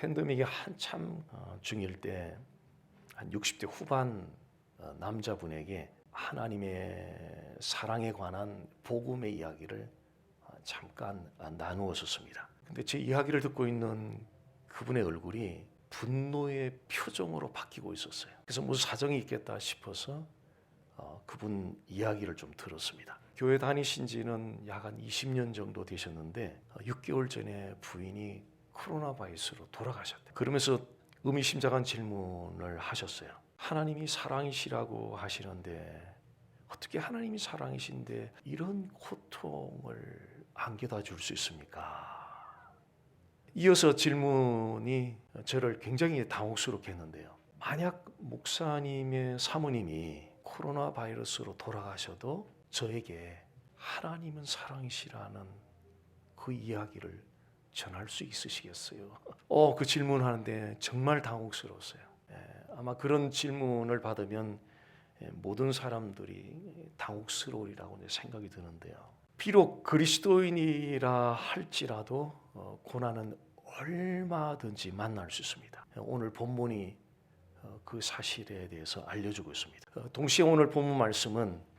팬데믹이 한참 중일 때 한 60대 후반 남자분에게 하나님의 사랑에 관한 복음의 이야기를 잠깐 나누었었습니다. 근데 제 이야기를 듣고 있는 그분의 얼굴이 분노의 표정으로 바뀌고 있었어요. 그래서 무슨 사정이 있겠다 싶어서 그분 이야기를 좀 들었습니다. 교회 다니신 지는 약 한 20년 정도 되셨는데 6개월 전에 부인이 코로나 바이러스로 돌아가셨대요. 그러면서 의미심장한 질문을 하셨어요. 하나님이 사랑이시라고 하시는데 어떻게 하나님이 사랑이신데 이런 고통을 안겨다 줄 수 있습니까? 이어서 질문이 저를 굉장히 당혹스럽게 했는데요. 만약 목사님의 사모님이 코로나 바이러스로 돌아가셔도 저에게 하나님은 사랑이시라는 그 이야기를 전할 수 있으시겠어요? 그 질문하는데 정말 당혹스러웠어요. 아마 그런 질문을 받으면 모든 사람들이 당혹스러우리라고 생각이 드는데요. 비록 그리스도인이라 할지라도 고난은 얼마든지 만날 수 있습니다. 오늘 본문이 그 사실에 대해서 알려주고 있습니다. 동시에 오늘 본문 말씀은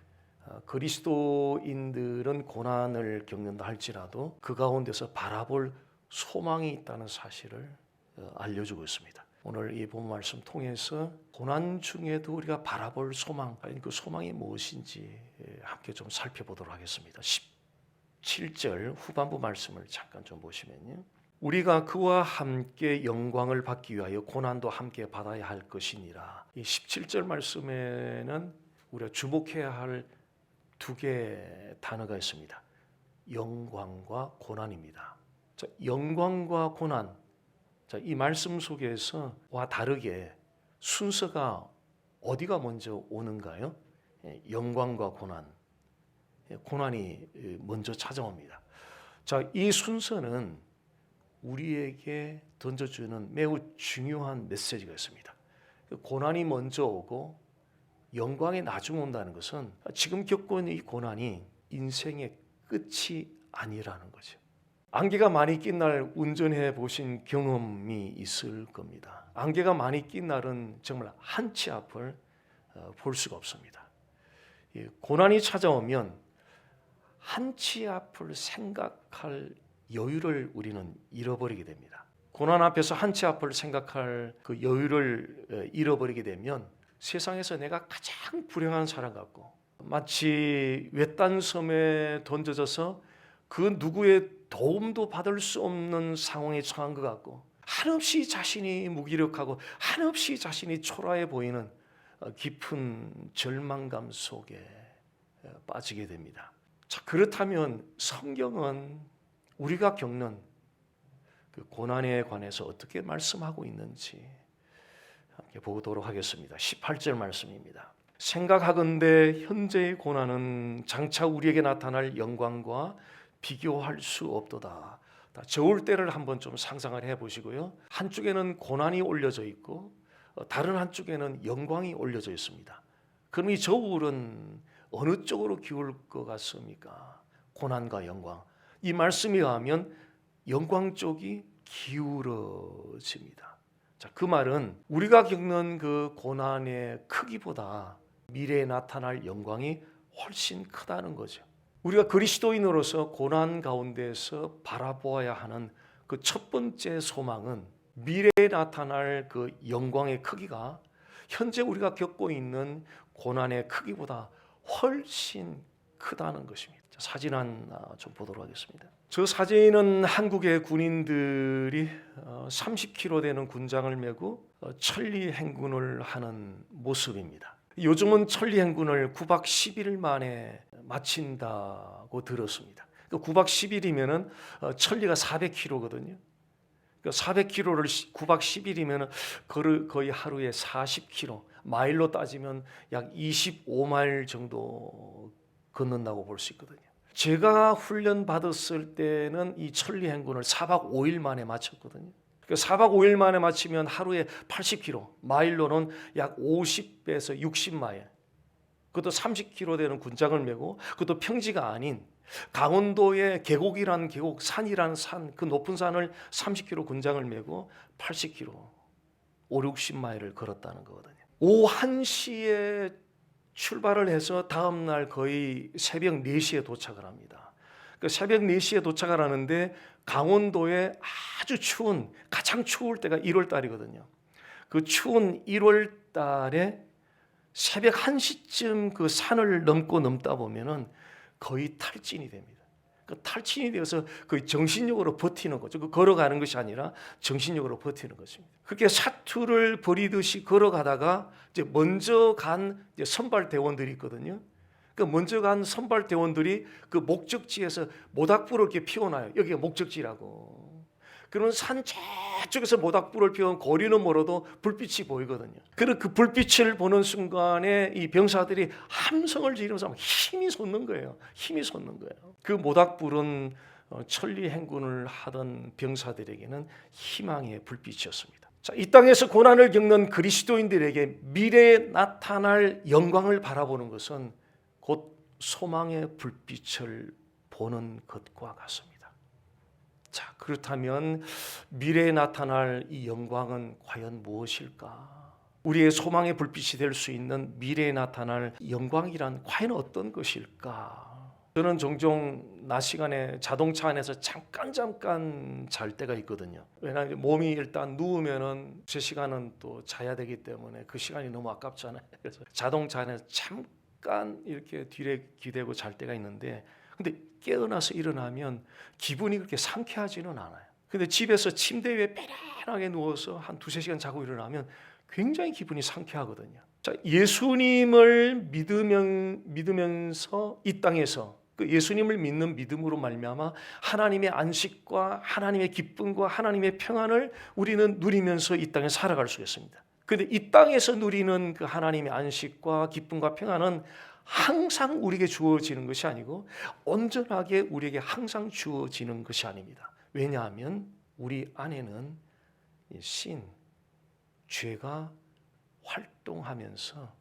그리스도인들은 고난을 겪는다 할지라도 그 가운데서 바라볼 소망이 있다는 사실을 알려주고 있습니다. 오늘 이 본문 말씀 통해서 고난 중에도 우리가 바라볼 소망, 그 소망이 무엇인지 함께 좀 살펴보도록 하겠습니다. 17절 후반부 말씀을 잠깐 좀 보시면요. 우리가 그와 함께 영광을 받기 위하여 고난도 함께 받아야 할 것이니라. 이 17절 말씀에는 우리가 주목해야 할 두 개의 단어가 있습니다. 영광과 고난입니다. 자, 영광과 고난. 자, 이 말씀 속에서와 다르게 순서가 어디가 먼저 오는가요? 영광과 고난. 고난이 먼저 찾아옵니다. 자, 이 순서는 우리에게 던져주는 매우 중요한 메시지가 있습니다. 고난이 먼저 오고 영광이 나중 온다는 것은 지금 겪고 있는 이 고난이 인생의 끝이 아니라는 거죠. 안개가 많이 낀 날 운전해 보신 경험이 있을 겁니다. 안개가 많이 낀 날은 정말 한치 앞을 볼 수가 없습니다. 고난이 찾아오면 한치 앞을 생각할 여유를 우리는 잃어버리게 됩니다. 고난 앞에서 한치 앞을 생각할 그 여유를 잃어버리게 되면 세상에서 내가 가장 불행한 사람 같고 마치 외딴 섬에 던져져서 그 누구의 도움도 받을 수 없는 상황에 처한 것 같고 한없이 자신이 무기력하고 한없이 자신이 초라해 보이는 깊은 절망감 속에 빠지게 됩니다. 자, 그렇다면 성경은 우리가 겪는 그 고난에 관해서 어떻게 말씀하고 있는지 함께 보도록 하겠습니다. 18절 말씀입니다. 생각하건대 현재의 고난은 장차 우리에게 나타날 영광과 비교할 수 없도다. 저 올 때를 한번 좀 상상을 해보시고요. 한쪽에는 고난이 올려져 있고 다른 한쪽에는 영광이 올려져 있습니다. 그럼 이 저울은 어느 쪽으로 기울 것 같습니까? 고난과 영광. 이 말씀에 의하면 영광 쪽이 기울어집니다. 자, 그 말은 우리가 겪는 그 고난의 크기보다 미래에 나타날 영광이 훨씬 크다는 거죠. 우리가 그리스도인으로서 고난 가운데서 바라보아야 하는 그 첫 번째 소망은 미래에 나타날 그 영광의 크기가 현재 우리가 겪고 있는 고난의 크기보다 훨씬 크다는 것입니다. 사진 하나 좀 보도록 하겠습니다. 저 사진은 한국의 군인들이 30kg 되는 군장을 메고 천리 행군을 하는 모습입니다. 요즘은 천리 행군을 9박 10일 만에 마친다고 들었습니다. 9박 10일이면 천리가 400km거든요. 400km를 9박 10일이면 거의 하루에 40km, 마일로 따지면 약 25마일 정도 걷는다고 볼 수 있거든요. 제가 훈련 받았을 때는 이 천리 행군을 4박 5일 만에 마쳤거든요. 4박 5일 만에 마치면 하루에 80km, 마일로는 약 50에서 60마일. 그것도 30km 되는 군장을 메고 그것도 평지가 아닌 강원도의 계곡이란 계곡, 산이란 산, 그 높은 산을 30km 군장을 메고 80km, 5, 60마일을 걸었다는 거거든요. 오후 1시에 출발을 해서 다음 날 거의 새벽 4시에 도착을 합니다. 그 새벽 4시에 도착을 하는데 강원도에 아주 추운, 가장 추울 때가 1월 달이거든요. 그 추운 1월 달에 새벽 1시쯤 그 산을 넘다 보면은 거의 탈진이 됩니다. 그 탈진이 되어서 거의 정신력으로 버티는 거죠. 그 걸어가는 것이 아니라 정신력으로 버티는 것입니다. 그렇게 사투를 벌이듯이 걸어가다가 이제 먼저 간 이제 선발 대원들이 있거든요. 그 먼저 간 선발 대원들이 그 목적지에서 모닥불을 이렇게 피워놔요. 여기가 목적지라고. 그러면 산 저쪽에서 모닥불을 피운 거리는 멀어도 불빛이 보이거든요. 그리고 그 불빛을 보는 순간에 이 병사들이 함성을 지르면서 힘이 솟는 거예요. 힘이 솟는 거예요. 그 모닥불은 천리 행군을 하던 병사들에게는 희망의 불빛이었습니다. 자, 이 땅에서 고난을 겪는 그리스도인들에게 미래에 나타날 영광을 바라보는 것은 곧 소망의 불빛을 보는 것과 같습니다. 자, 그렇다면 미래에 나타날 이 영광은 과연 무엇일까? 우리의 소망의 불빛이 될 수 있는 미래에 나타날 영광이란 과연 어떤 것일까? 저는 종종 낮 시간에 자동차 안에서 잠깐 잘 때가 있거든요. 왜냐하면 몸이 일단 누우면은 제 시간은 또 자야 되기 때문에 그 시간이 너무 아깝잖아요. 그래서 자동차 안에서 잠깐 이렇게 뒤에 기대고 잘 때가 있는데, 근데 깨어나서 일어나면 기분이 그렇게 상쾌하지는 않아요. 근데 집에서 침대 위에 편안하게 누워서 한 2-3시간 자고 일어나면 굉장히 기분이 상쾌하거든요. 자, 예수님을 믿으면서 이 땅에서 그 예수님을 믿는 믿음으로 말미암아 하나님의 안식과 하나님의 기쁨과 하나님의 평안을 우리는 누리면서 이 땅에 살아갈 수 있습니다. 그런데 이 땅에서 누리는 그 하나님의 안식과 기쁨과 평안은 항상 우리에게 주어지는 것이 아니고 온전하게 우리에게 항상 주어지는 것이 아닙니다. 왜냐하면 우리 안에는 신, 죄가 활동하면서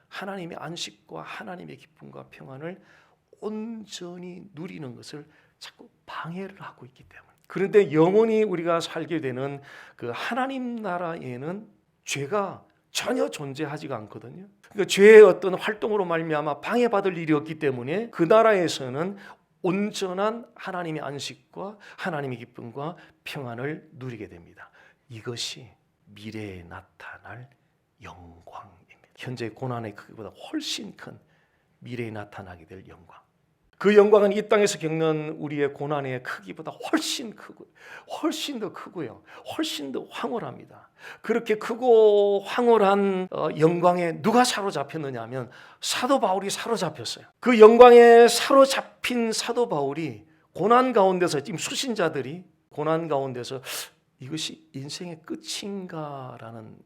하나님의 안식과 하나님의 기쁨과 평안을 온전히 누리는 것을 자꾸 방해를 하고 있기 때문에. 그런데 영원히 우리가 살게 되는 그 하나님 나라에는 죄가 전혀 존재하지가 않거든요. 그러니까 죄의 어떤 활동으로 말미암아 방해받을 일이 없기 때문에 그 나라에서는 온전한 하나님의 안식과 하나님의 기쁨과 평안을 누리게 됩니다. 이것이 미래에 나타날 영광입니다. 현재 고난의 크기보다 훨씬 큰 미래에 나타나게 될 영광. 그 영광은 이 땅에서 겪는 우리의 고난의 크기보다 훨씬 크고 훨씬 더 크고요. 훨씬 더 황홀합니다. 그렇게 크고 황홀한 영광에 누가 사로잡혔느냐 하면 사도 바울이 사로잡혔어요. 그 영광에 사로잡힌 사도 바울이 고난 가운데서, 지금 수신자들이 고난 가운데서 이것이 인생의 끝인가라는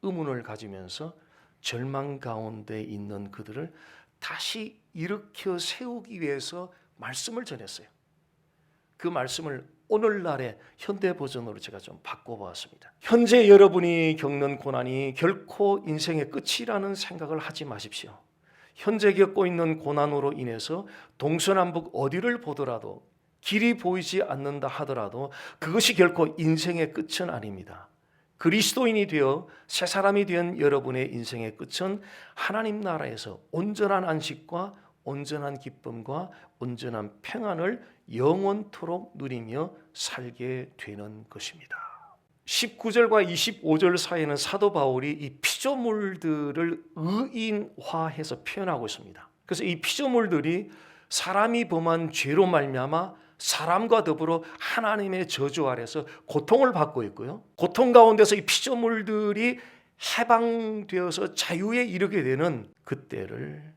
의문을 가지면서 절망 가운데 있는 그들을 다시 일으켜 세우기 위해서 말씀을 전했어요. 그 말씀을 오늘날의 현대 버전으로 제가 좀 바꿔보았습니다. 현재 여러분이 겪는 고난이 결코 인생의 끝이라는 생각을 하지 마십시오. 현재 겪고 있는 고난으로 인해서 동서남북 어디를 보더라도 길이 보이지 않는다 하더라도 그것이 결코 인생의 끝은 아닙니다. 그리스도인이 되어 새 사람이 된 여러분의 인생의 끝은 하나님 나라에서 온전한 안식과 온전한 기쁨과 온전한 평안을 영원토록 누리며 살게 되는 것입니다. 19절과 25절 사이에는 사도 바울이 이 피조물들을 의인화해서 표현하고 있습니다. 그래서 이 피조물들이 사람이 범한 죄로 말미암아 사람과 더불어 하나님의 저주 아래서 고통을 받고 있고요. 고통 가운데서 이 피조물들이 해방되어서 자유에 이르게 되는 그때를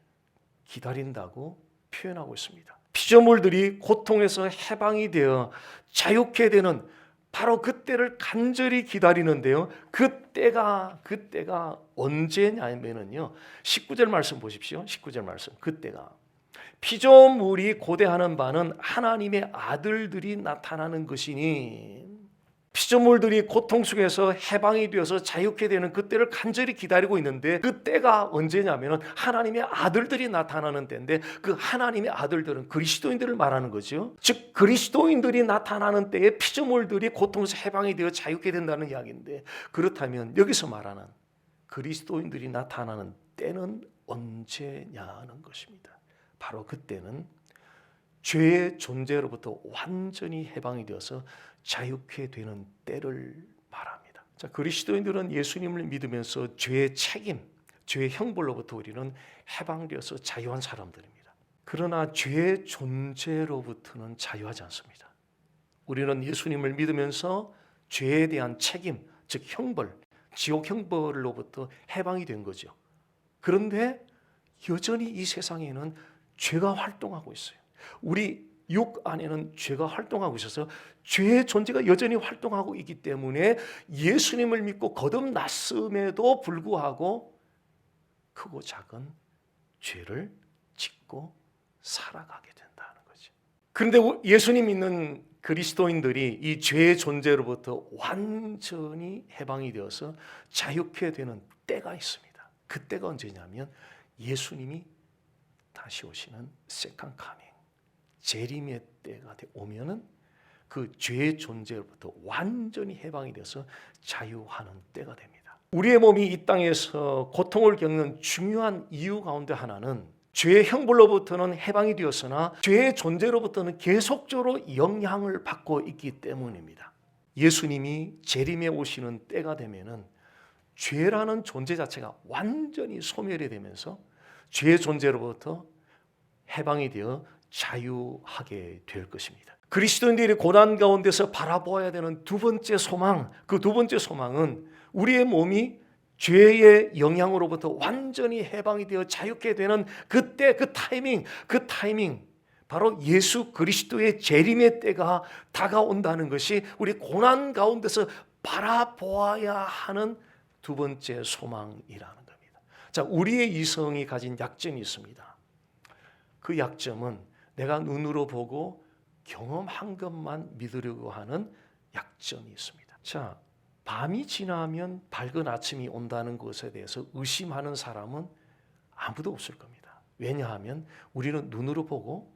기다린다고 표현하고 있습니다. 피조물들이 고통에서 해방이 되어 자유케 되는 바로 그때를 간절히 기다리는데요. 그때가 언제냐면요. 19절 말씀 보십시오. 19절 말씀. 그때가 피조물이 고대하는 바는 하나님의 아들들이 나타나는 것이니, 피조물들이 고통 속에서 해방이 되어서 자유케 되는 그때를 간절히 기다리고 있는데, 그 때가 언제냐면 하나님의 아들들이 나타나는 때인데, 그 하나님의 아들들은 그리스도인들을 말하는 거죠. 즉 그리스도인들이 나타나는 때에 피조물들이 고통에서 해방이 되어 자유케 된다는 이야기인데, 그렇다면 여기서 말하는 그리스도인들이 나타나는 때는 언제냐는 것입니다. 바로 그때는 죄의 존재로부터 완전히 해방이 되어서 자유케 되는 때를 말합니다. 자, 그리스도인들은 예수님을 믿으면서 죄의 책임, 죄의 형벌로부터 우리는 해방되어서 자유한 사람들입니다. 그러나 죄의 존재로부터는 자유하지 않습니다. 우리는 예수님을 믿으면서 죄에 대한 책임, 즉 형벌, 지옥 형벌로부터 해방이 된 거죠. 그런데 여전히 이 세상에는 죄가 활동하고 있어요. 우리 육 안에는 죄가 활동하고 있어서 죄의 존재가 여전히 활동하고 있기 때문에 예수님을 믿고 거듭났음에도 불구하고 크고 작은 죄를 짓고 살아가게 된다는 거죠. 그런데 예수님 믿는 그리스도인들이 이 죄의 존재로부터 완전히 해방이 되어서 자유케 되는 때가 있습니다. 그 때가 언제냐면 예수님이 다시 오시는 세컨 카밍, 재림의 때가 오면은 그 죄의 존재로부터 완전히 해방이 돼서 자유하는 때가 됩니다. 우리의 몸이 이 땅에서 고통을 겪는 중요한 이유 가운데 하나는 죄의 형벌로부터는 해방이 되었으나 죄의 존재로부터는 계속적으로 영향을 받고 있기 때문입니다. 예수님이 재림에 오시는 때가 되면은 죄라는 존재 자체가 완전히 소멸이 되면서 죄의 존재로부터 해방이 되어 자유하게 될 것입니다. 그리스도인들이 고난 가운데서 바라보아야 되는 두 번째 소망, 그 두 번째 소망은 우리의 몸이 죄의 영향으로부터 완전히 해방이 되어 자유케 되는 그때, 그 타이밍, 바로 예수 그리스도의 재림의 때가 다가온다는 것이 우리 고난 가운데서 바라보아야 하는 두 번째 소망이라는 겁니다. 자, 우리의 이성이 가진 약점이 있습니다. 그 약점은 내가 눈으로 보고 경험한 것만 믿으려고 하는 약점이 있습니다. 자, 밤이 지나면 밝은 아침이 온다는 것에 대해서 의심하는 사람은 아무도 없을 겁니다. 왜냐하면 우리는 눈으로 보고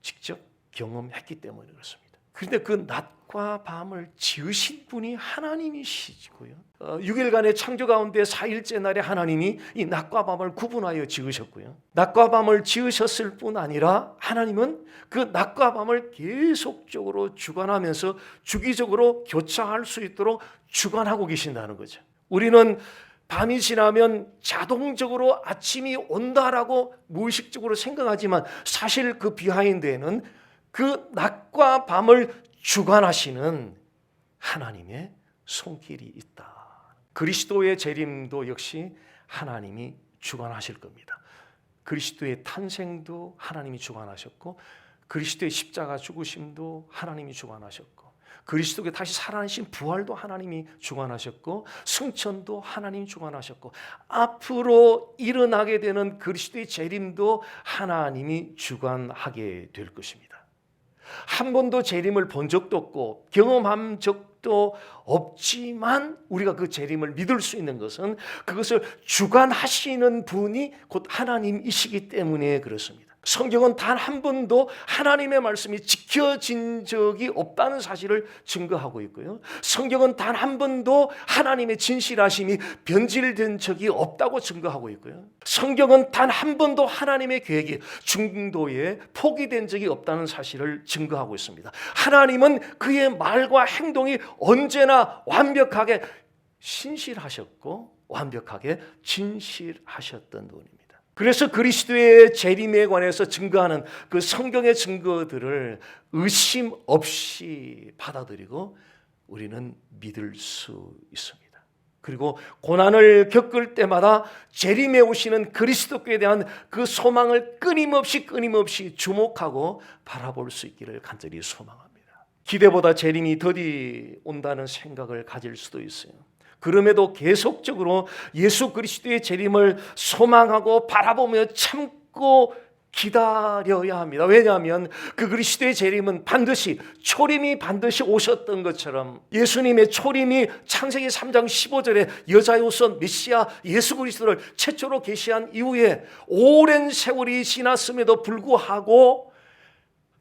직접 경험했기 때문에 그렇습니다. 그런데 그 낮과 밤을 지으신 분이 하나님이시고요. 6일간의 창조 가운데 4일째 날에 하나님이 이 낮과 밤을 구분하여 지으셨고요. 낮과 밤을 지으셨을 뿐 아니라 하나님은 그 낮과 밤을 계속적으로 주관하면서 주기적으로 교차할 수 있도록 주관하고 계신다는 거죠. 우리는 밤이 지나면 자동적으로 아침이 온다라고 무의식적으로 생각하지만 사실 그 비하인드에는 그 낮과 밤을 주관하시는 하나님의 손길이 있다. 그리스도의 재림도 역시 하나님이 주관하실 겁니다. 그리스도의 탄생도 하나님이 주관하셨고, 그리스도의 십자가 죽으심도 하나님이 주관하셨고, 그리스도께 다시 살아나신 부활도 하나님이 주관하셨고, 승천도 하나님이 주관하셨고, 앞으로 일어나게 되는 그리스도의 재림도 하나님이 주관하게 될 것입니다. 한 번도 재림을 본 적도 없고 경험한 적도 없지만 우리가 그 재림을 믿을 수 있는 것은 그것을 주관하시는 분이 곧 하나님이시기 때문에 그렇습니다. 성경은 단 한 번도 하나님의 말씀이 지켜진 적이 없다는 사실을 증거하고 있고요. 성경은 단 한 번도 하나님의 진실하심이 변질된 적이 없다고 증거하고 있고요. 성경은 단 한 번도 하나님의 계획이 중도에 포기된 적이 없다는 사실을 증거하고 있습니다. 하나님은 그의 말과 행동이 언제나 완벽하게 신실하셨고 완벽하게 진실하셨던 분입니다. 그래서 그리스도의 재림에 관해서 증거하는 그 성경의 증거들을 의심 없이 받아들이고 우리는 믿을 수 있습니다. 그리고 고난을 겪을 때마다 재림에 오시는 그리스도께 대한 그 소망을 끊임없이 주목하고 바라볼 수 있기를 간절히 소망합니다. 기대보다 재림이 더디 온다는 생각을 가질 수도 있어요. 그럼에도 계속적으로 예수 그리스도의 재림을 소망하고 바라보며 참고 기다려야 합니다. 왜냐하면 그 그리스도의 재림은 반드시 초림이 반드시 오셨던 것처럼 예수님의 초림이 창세기 3장 15절에 여자로서 메시아 예수 그리스도를 최초로 계시한 이후에 오랜 세월이 지났음에도 불구하고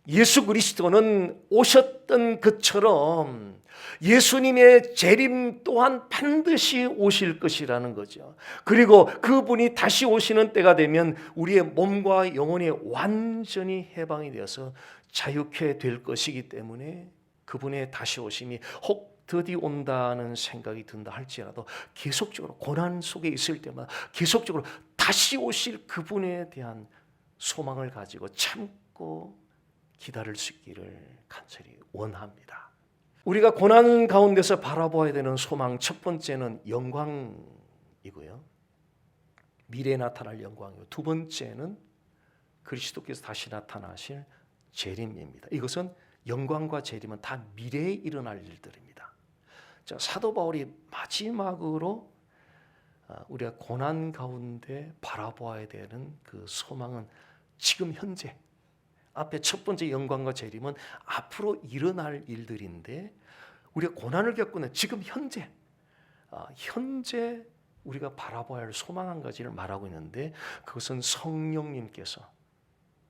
예수 그리스도는 오셨던 것처럼 예수님의 재림 또한 반드시 오실 것이라는 거죠. 그리고 그분이 다시 오시는 때가 되면 우리의 몸과 영혼이 완전히 해방이 되어서 자유케 될 것이기 때문에 그분의 다시 오심이 혹 드디 온다는 생각이 든다 할지라도 계속적으로 고난 속에 있을 때마다 계속적으로 다시 오실 그분에 대한 소망을 가지고 참고 기다릴 수 있기를 간절히 원합니다. 우리가 고난 가운데서 바라보아야 되는 소망, 첫 번째는 영광이고요. 미래에 나타날 영광이고, 두 번째는 그리스도께서 다시 나타나실 재림입니다. 이것은 영광과 재림은 다 미래에 일어날 일들입니다. 자, 사도 바울이 마지막으로 우리가 고난 가운데 바라보아야 되는 그 소망은 지금 현재, 앞에 첫 번째 영광과 재림은 앞으로 일어날 일들인데 우리가 고난을 겪고는 지금 현재 우리가 바라봐야 할 소망 한 가지를 말하고 있는데 그것은 성령님께서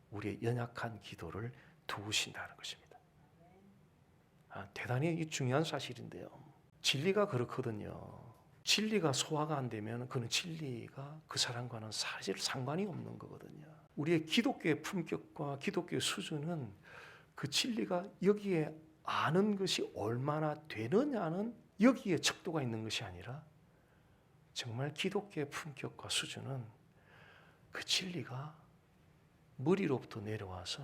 우리의 연약한 기도를 도우신다는 것입니다. 대단히 중요한 사실인데요. 진리가 그렇거든요. 진리가 소화가 안 되면 그는 진리가 그 사람과는 사실 상관이 없는 거거든요. 우리의 기독교의 품격과 기독교의 수준은 그 진리가 여기에 아는 것이 얼마나 되느냐는 여기에 척도가 있는 것이 아니라 정말 기독교의 품격과 수준은 그 진리가 머리로부터 내려와서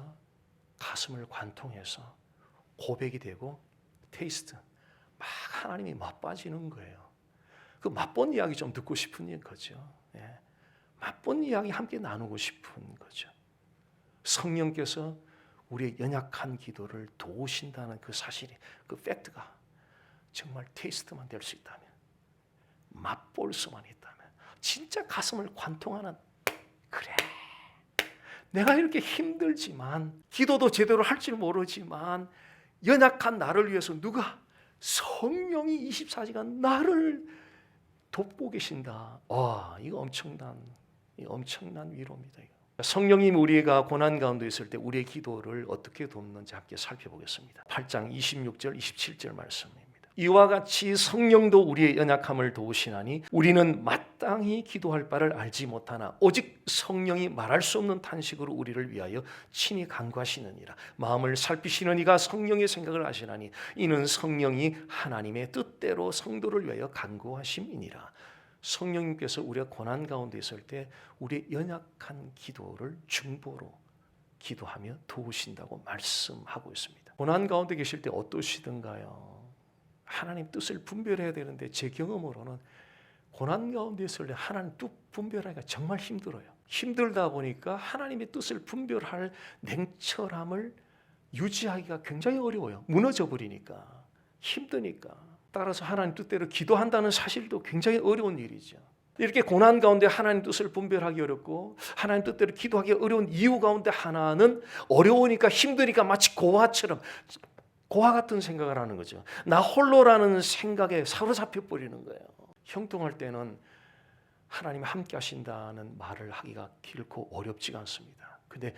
가슴을 관통해서 고백이 되고 테이스트 막 하나님이 맛봐지는 거예요. 그 맛본 이야기 좀 듣고 싶은 거죠. 맛본 이야기 함께 나누고 싶은 거죠. 성령께서 우리의 연약한 기도를 도우신다는 그 사실이, 그 팩트가 정말 테이스트만 될 수 있다면, 맛볼 수만 있다면, 진짜 가슴을 관통하는, 그래, 내가 이렇게 힘들지만 기도도 제대로 할 줄 모르지만 연약한 나를 위해서 누가, 성령이 24시간 나를 돕고 계신다. 이거 엄청난 위로입니다. 성령님 우리가 고난 가운데 있을 때 우리의 기도를 어떻게 돕는지 함께 살펴보겠습니다. 8장 26절 27절 말씀입니다. 이와 같이 성령도 우리의 연약함을 도우시나니 우리는 마땅히 기도할 바를 알지 못하나 오직 성령이 말할 수 없는 탄식으로 우리를 위하여 친히 간구하시느니라. 마음을 살피시는 이가 성령의 생각을 아시나니 이는 성령이 하나님의 뜻대로 성도를 위하여 간구하심이니라. 성령님께서 우리가 고난 가운데 있을 때 우리의 연약한 기도를 중보로 기도하며 도우신다고 말씀하고 있습니다. 고난 가운데 계실 때 어떠시던가요? 하나님 뜻을 분별해야 되는데 제 경험으로는 고난 가운데 있을 때 하나님 뜻 분별하기가 정말 힘들어요. 힘들다 보니까 하나님의 뜻을 분별할 냉철함을 유지하기가 굉장히 어려워요. 무너져 버리니까, 힘드니까. 따라서 하나님 뜻대로 기도한다는 사실도 굉장히 어려운 일이죠. 이렇게 고난 가운데 하나님 뜻을 분별하기 어렵고 하나님 뜻대로 기도하기 어려운 이유 가운데 하나는 어려우니까 힘드니까 마치 고아처럼, 고아 같은 생각을 하는 거죠. 나 홀로라는 생각에 사로잡혀 버리는 거예요. 형통할 때는 하나님 함께 하신다는 말을 하기가 길고 어렵지가 않습니다. 근데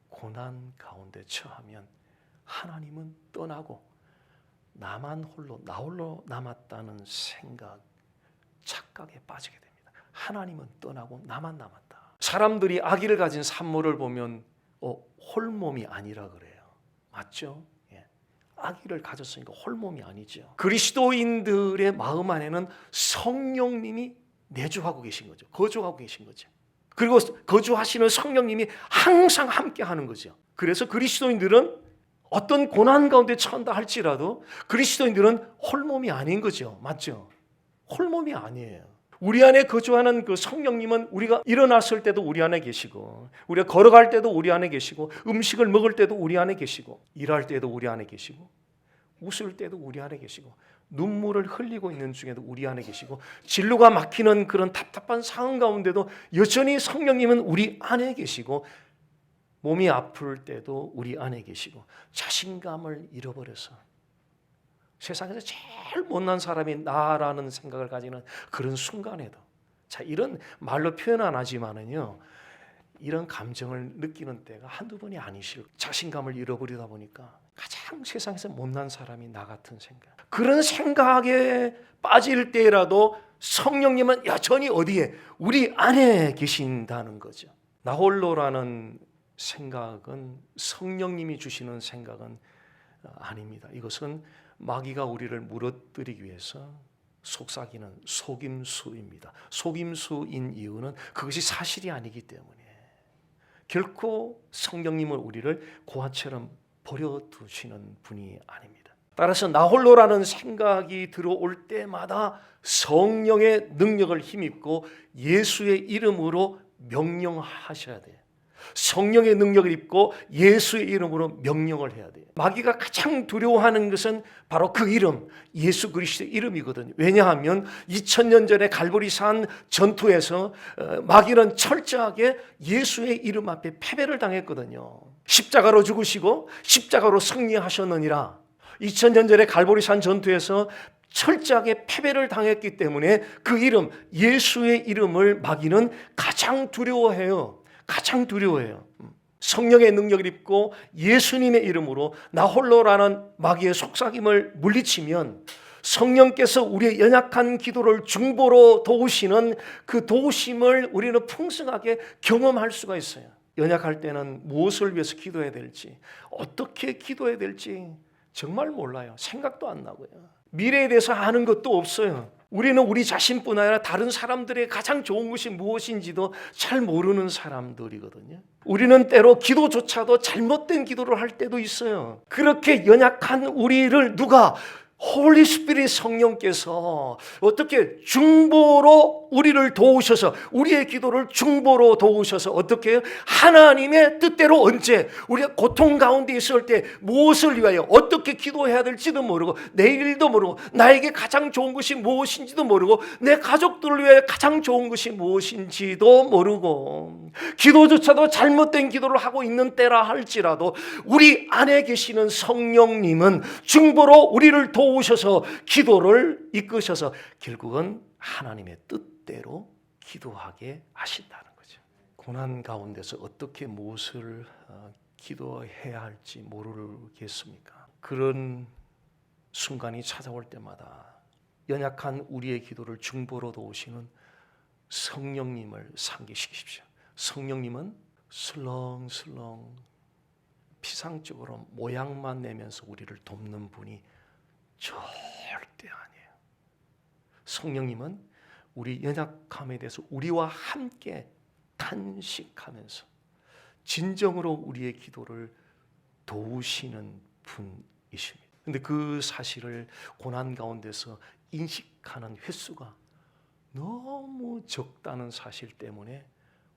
고난 가운데 처하면 하나님은 떠나고 나만 홀로, 나 홀로 남았다는 생각, 착각에 빠지게 됩니다. 하나님은 떠나고 나만 남았다. 사람들이 아기를 가진 산모를 보면 홀몸이 아니라 그래요. 맞죠? 아기를 가졌으니까 홀몸이 아니죠. 그리스도인들의 마음 안에는 성령님이 내주하고 계신 거죠. 거주하고 계신 거죠. 그리고 거주하시는 성령님이 항상 함께 하는 거죠. 그래서 그리스도인들은 어떤 고난 가운데 처한다 할지라도 그리스도인들은 홀몸이 아닌 거죠. 맞죠? 홀몸이 아니에요. 우리 안에 거주하는 그 성령님은 우리가 일어났을 때도 우리 안에 계시고, 우리가 걸어갈 때도 우리 안에 계시고, 음식을 먹을 때도 우리 안에 계시고, 일할 때도 우리 안에 계시고, 웃을 때도 우리 안에 계시고, 눈물을 흘리고 있는 중에도 우리 안에 계시고, 진로가 막히는 그런 답답한 상황 가운데도 여전히 성령님은 우리 안에 계시고, 몸이 아플 때도 우리 안에 계시고 자신감을 잃어버려서 세상에서 제일 못난 사람이 나라는 생각을 가지는 그런 순간에도 자 이런 말로 표현 안 하지만은요 이런 감정을 느끼는 때가 한두 번이 아니실 자신감을 잃어버리다 보니까 가장 세상에서 못난 사람이 나 같은 생각 그런 생각에 빠질 때라도 성령님은 여전히 어디에 우리 안에 계신다는 거죠. 나 홀로라는 생각은 성령님이 주시는 생각은 아닙니다. 이것은 마귀가 우리를 무너뜨리기 위해서 속삭이는 속임수입니다. 속임수인 이유는 그것이 사실이 아니기 때문에 결코 성령님은 우리를 고아처럼 버려두시는 분이 아닙니다. 따라서 나 홀로라는 생각이 들어올 때마다 성령의 능력을 힘입고 예수의 이름으로 명령하셔야 돼요. 성령의 능력을 입고 예수의 이름으로 명령을 해야 돼요. 마귀가 가장 두려워하는 것은 바로 그 이름, 예수 그리스도의 이름이거든요. 왜냐하면 2000년 전에 갈보리산 전투에서 마귀는 철저하게 예수의 이름 앞에 패배를 당했거든요. 십자가로 죽으시고 십자가로 승리하셨느니라. 2000년 전에 갈보리산 전투에서 철저하게 패배를 당했기 때문에 그 이름, 예수의 이름을 마귀는 가장 두려워해요. 가장 두려워해요. 성령의 능력을 입고 예수님의 이름으로 나 홀로라는 마귀의 속삭임을 물리치면 성령께서 우리의 연약한 기도를 중보로 도우시는 그 도우심을 우리는 풍성하게 경험할 수가 있어요. 연약할 때는 무엇을 위해서 기도해야 될지, 어떻게 기도해야 될지 정말 몰라요. 생각도 안 나고요. 미래에 대해서 아는 것도 없어요. 우리는 우리 자신뿐 아니라 다른 사람들의 가장 좋은 것이 무엇인지도 잘 모르는 사람들이거든요. 우리는 때로 기도조차도 잘못된 기도를 할 때도 있어요. 그렇게 연약한 우리를 누가 홀리 스피릿 성령께서 어떻게 중보로 우리를 도우셔서 우리의 기도를 중보로 도우셔서 어떻게 하나님의 뜻대로 언제 우리가 고통 가운데 있을 때 무엇을 위하여 어떻게 기도해야 될지도 모르고 내일도 모르고 나에게 가장 좋은 것이 무엇인지도 모르고 내 가족들을 위해 가장 좋은 것이 무엇인지도 모르고 기도조차도 잘못된 기도를 하고 있는 때라 할지라도 우리 안에 계시는 성령님은 중보로 우리를 도우셔서 기도를 이끄셔서 결국은 하나님의 뜻대로 기도하게 하신다는 거죠. 고난 가운데서 어떻게 무엇을 기도해야 할지 모르겠습니까? 그런 순간이 찾아올 때마다 연약한 우리의 기도를 중보로 도우시는 성령님을 상기시키십시오. 성령님은 슬렁슬렁 피상적으로 모양만 내면서 우리를 돕는 분이 절대 아니에요. 성령님은 우리 연약함에 대해서 우리와 함께 탄식하면서 진정으로 우리의 기도를 도우시는 분이십니다. 그런데 그 사실을 고난 가운데서 인식하는 횟수가 너무 적다는 사실 때문에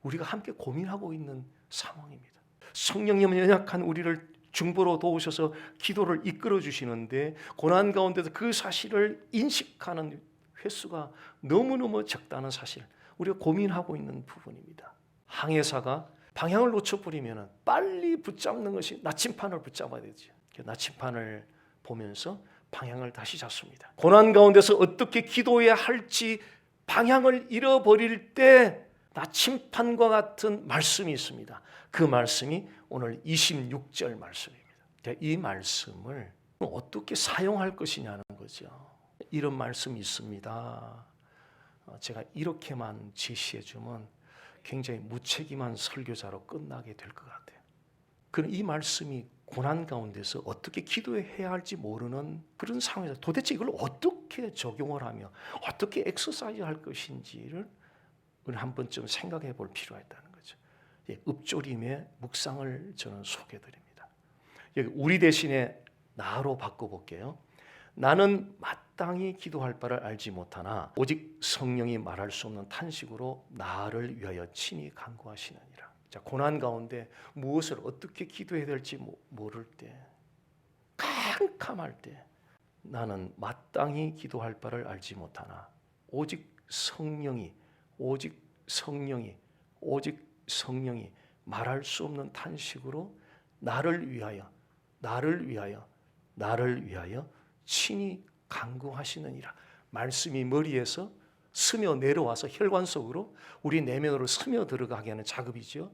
우리가 함께 고민하고 있는 상황입니다. 성령님은 연약한 우리를 중보로 도우셔서 기도를 이끌어 주시는데 고난 가운데서 그 사실을 인식하는 횟수가 너무너무 적다는 사실, 우리가 고민하고 있는 부분입니다. 항해사가 방향을 놓쳐버리면 빨리 붙잡는 것이 나침판을 붙잡아야 되죠. 나침판을 보면서 방향을 다시 잡습니다. 고난 가운데서 어떻게 기도해야 할지 방향을 잃어버릴 때 나침판과 같은 말씀이 있습니다. 그 말씀이 오늘 26절 말씀입니다. 이 말씀을 어떻게 사용할 것이냐는 거죠. 이런 말씀이 있습니다. 제가 이렇게만 제시해주면 굉장히 무책임한 설교자로 끝나게 될 것 같아요. 그럼 이 말씀이 고난 가운데서 어떻게 기도해야 할지 모르는 그런 상황에서 도대체 이걸 어떻게 적용을 하며 어떻게 엑서사이즈 할 것인지를 우리 한 번쯤 생각해 볼 필요가 있다는 거죠. 읊조림의 묵상을 저는 소개해드립니다. 여기 우리 대신에 나로 바꿔볼게요. 나는 마땅히 기도할 바를 알지 못하나 오직 성령이 말할 수 없는 탄식으로 나를 위하여 친히 간구하시느니라. 자, 고난 가운데 무엇을 어떻게 기도해야 될지 모를 때, 캄캄할 때 나는 마땅히 기도할 바를 알지 못하나 오직 성령이 말할 수 없는 탄식으로 나를 위하여 나를 위하여 나를 위하여 친히 간구하시느니라. 말씀이 머리에서 스며 내려와서 혈관 속으로 우리 내면으로 스며 들어가게 하는 작업이죠.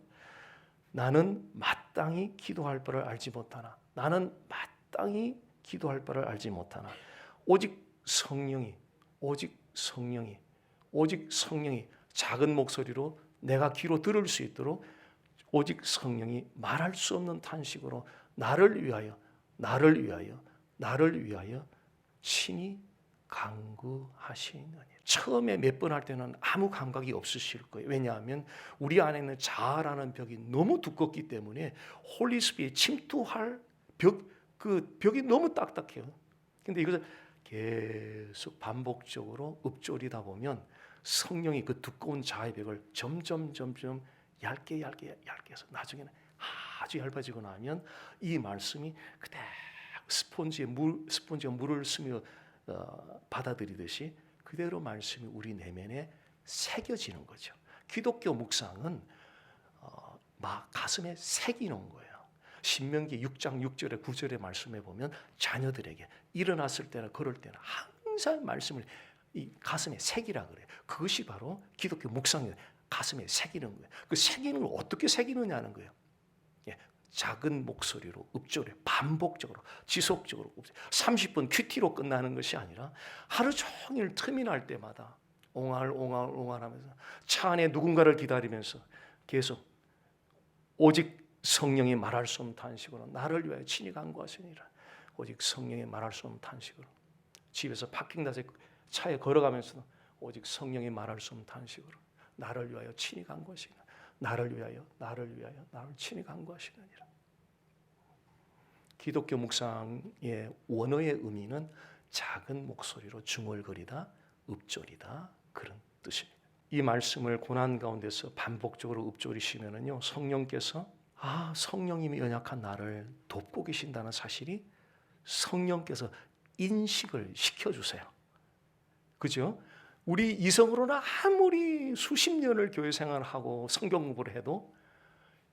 나는 마땅히 기도할 바를 알지 못하나 나는 마땅히 기도할 바를 알지 못하나 오직 성령이 작은 목소리로 내가 귀로 들을 수 있도록 오직 성령이 말할 수 없는 탄식으로 나를 위하여 친히 간구하시느니. 처음에 몇 번 할 때는 아무 감각이 없으실 거예요. 왜냐하면 우리 안에 있는 자아라는 벽이 너무 두껍기 때문에 홀리 스피릿 침투할 그 벽이 너무 딱딱해요. 근데 이것을 계속 반복적으로 읊조리다 보면 성령이 그 두꺼운 자아의 벽을 점점 얇게 해서 나중에는 아주 얇아지고 나면 이 말씀이 그대로 스폰지가 물을 스며 받아들이듯이 그대로 말씀이 우리 내면에 새겨지는 거죠. 기독교 묵상은 막 가슴에 새기는 거예요. 신명기 6장 6절에 9절의 말씀에 보면 자녀들에게 일어났을 때나 걸을 때나 항상 말씀을 이 가슴에 새기라 그래요. 그것이 바로 기독교 묵상이에요. 가슴에 새기는 거예요. 그 새기는 걸 어떻게 새기느냐는 거예요. 작은 목소리로 읊조려 반복적으로 지속적으로 30분 큐티로 끝나는 것이 아니라 하루 종일 틈이 날 때마다 옹알하면서 차 안에 누군가를 기다리면서 계속 오직 성령이 말할 수 없는 탄식으로 나를 위하여 친히 간구하시니라. 오직 성령이 말할 수 없는 탄식으로 집에서 파킹닷에 차에 걸어가면서도 오직 성령이 말할 수 없는 탄식으로 나를 위하여 친히 간구하시니라. 나를 위하여 나를 친히 간구하시느니라. 기독교 묵상의 원어의 의미는 작은 목소리로 중얼거리다, 읊조리다 그런 뜻입니다. 이 말씀을 고난 가운데서 반복적으로 읊조리시면은요 성령께서 성령님이 연약한 나를 돕고 계신다는 사실이 성령께서 인식을 시켜주세요. 그죠? 우리 이성으로는 아무리 수십 년을 교회 생활을 하고 성경 공부를 해도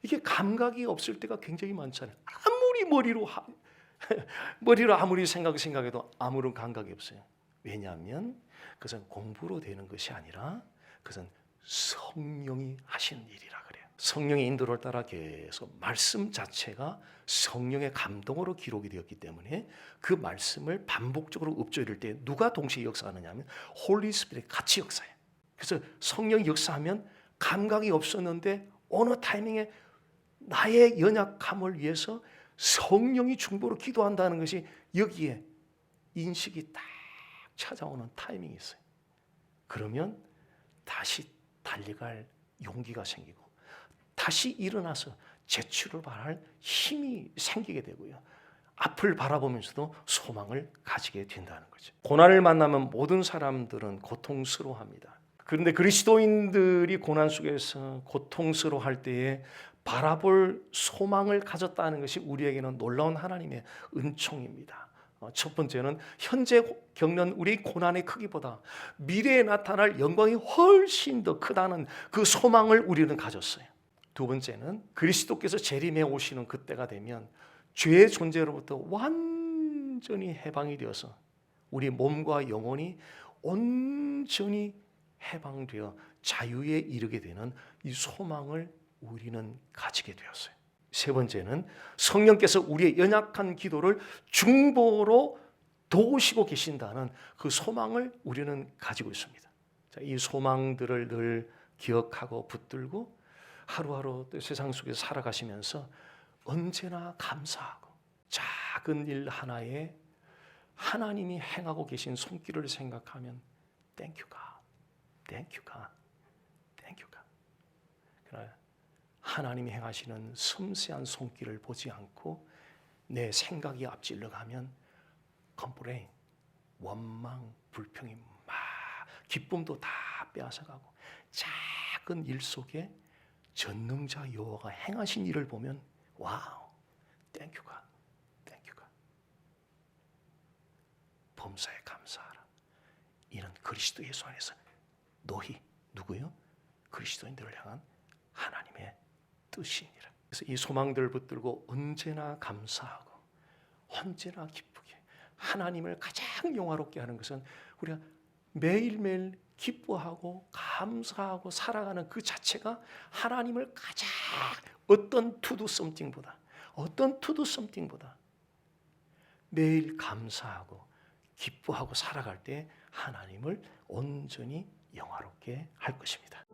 이게 감각이 없을 때가 굉장히 많잖아요. 아무리 머리로 아무리 생각해도 아무런 감각이 없어요. 왜냐하면 그것은 공부로 되는 것이 아니라 그것은 성령이 하시는 일이라 그래요. 성령의 인도를 따라 계속 말씀 자체가 성령의 감동으로 기록이 되었기 때문에 그 말씀을 반복적으로 읊조릴 때 누가 동시에 역사하느냐 하면 홀리 스피릿 같이 역사해요. 그래서 성령이 역사하면 감각이 없었는데 어느 타이밍에 나의 연약함을 위해서 성령이 중보로 기도한다는 것이 여기에 인식이 딱 찾아오는 타이밍이 있어요. 그러면 다시 달려갈 용기가 생기고 다시 일어나서 재출을 발할 힘이 생기게 되고요. 앞을 바라보면서도 소망을 가지게 된다는 거죠. 고난을 만나면 모든 사람들은 고통스러워합니다. 그런데 그리스도인들이 고난 속에서 고통스러워할 때에 바라볼 소망을 가졌다는 것이 우리에게는 놀라운 하나님의 은총입니다. 첫 번째는 현재 겪는 우리 고난의 크기보다 미래에 나타날 영광이 훨씬 더 크다는 그 소망을 우리는 가졌어요. 두 번째는 그리스도께서 재림해 오시는 그때가 되면 죄의 존재로부터 완전히 해방이 되어서 우리 몸과 영혼이 온전히 해방되어 자유에 이르게 되는 이 소망을 우리는 가지게 되었어요. 세 번째는 성령께서 우리의 연약한 기도를 중보로 도우시고 계신다는 그 소망을 우리는 가지고 있습니다. 자, 이 소망들을 늘 기억하고 붙들고 하루하루 세상 속에서 살아가시면서 언제나 감사하고 작은 일 하나에 하나님이 행하고 계신 손길을 생각하면 Thank you God, Thank you God, Thank you God. 하나님이 행하시는 섬세한 손길을 보지 않고 내 생각이 앞질러 가면 컴플레인, 원망, 불평이 막 기쁨도 다 빼앗아가고 작은 일 속에 전능자 여호와가 행하신 일을 보면 와우, 땡큐 갓, 땡큐 갓. 범사에 감사하라. 이는 그리스도 예수 안에서 너희 누구요? 그리스도인들을 향한 하나님의 뜻이니라. 그래서 이 소망들을 붙들고 언제나 감사하고 언제나 기쁘게 하나님을 가장 영화롭게 하는 것은 우리가 매일매일 기뻐하고 감사하고 살아가는 그 자체가 하나님을 가장 어떤 투두 썸띵보다 매일 감사하고 기뻐하고 살아갈 때 하나님을 온전히 영화롭게 할 것입니다.